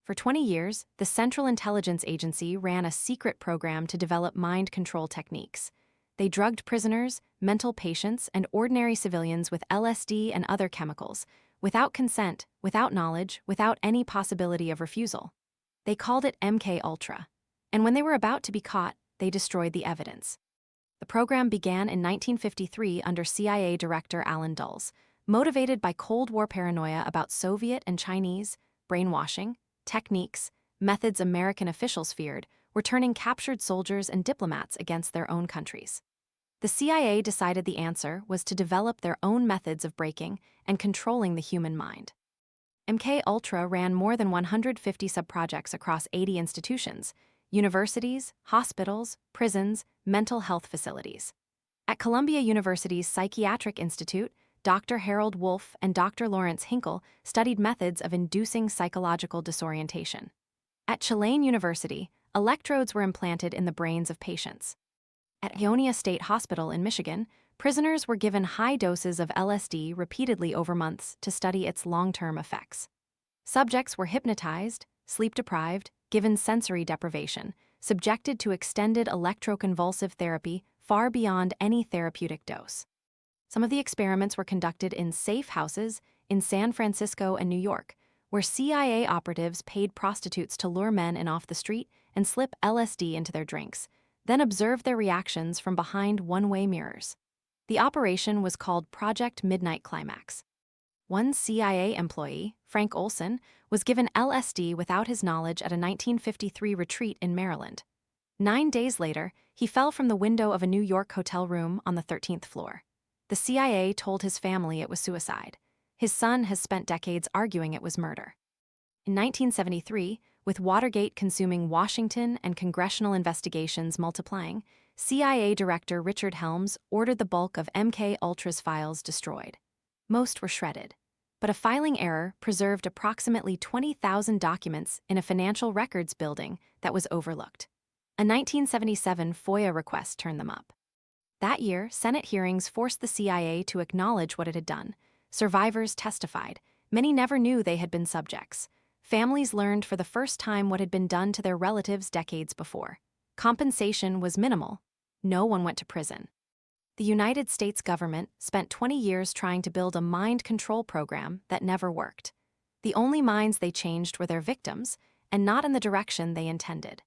For 20 years, the Central Intelligence Agency ran a secret program to develop mind control techniques. They drugged prisoners, mental patients, and ordinary civilians with LSD and other chemicals, without consent, without knowledge, without any possibility of refusal. They called it MKUltra. And when they were about to be caught, they destroyed the evidence. The program began in 1953 under CIA Director Allen Dulles, motivated by Cold War paranoia about Soviet and Chinese brainwashing techniques. Methods American officials feared were turning captured soldiers and diplomats against their own countries. The CIA decided the answer was to develop their own methods of breaking and controlling the human mind. MKUltra ran more than 150 subprojects across 80 institutions: universities, hospitals, prisons, mental health facilities. At Columbia University's Psychiatric Institute, Dr. Harold Wolff and Dr. Lawrence Hinkle studied methods of inducing psychological disorientation. At Tulane University, electrodes were implanted in the brains of patients. At Ionia State Hospital in Michigan, prisoners were given high doses of LSD repeatedly over months to study its long-term effects. Subjects were hypnotized, sleep-deprived, given sensory deprivation, subjected to extended electroconvulsive therapy far beyond any therapeutic dose. Some of the experiments were conducted in safe houses in San Francisco and New York, where CIA operatives paid prostitutes to lure men in off the street and slip LSD into their drinks, then observed their reactions from behind one-way mirrors. The operation was called Project Midnight Climax. One CIA employee, Frank Olson, was given LSD without his knowledge at a 1953 retreat in Maryland. 9 days later, he fell from the window of a New York hotel room on the 13th floor. The CIA told his family it was suicide. His son has spent decades arguing it was murder. In 1973, with Watergate consuming Washington and congressional investigations multiplying, CIA Director Richard Helms ordered the bulk of MKUltra's files destroyed. Most were shredded, but a filing error preserved approximately 20,000 documents in a financial records building that was overlooked. A 1977 FOIA request turned them up. That year, Senate hearings forced the CIA to acknowledge what it had done. Survivors testified. Many never knew they had been subjects. Families learned for the first time what had been done to their relatives decades before. Compensation was minimal. No one went to prison. The United States government spent 20 years trying to build a mind control program that never worked. The only minds they changed were their victims, and not in the direction they intended.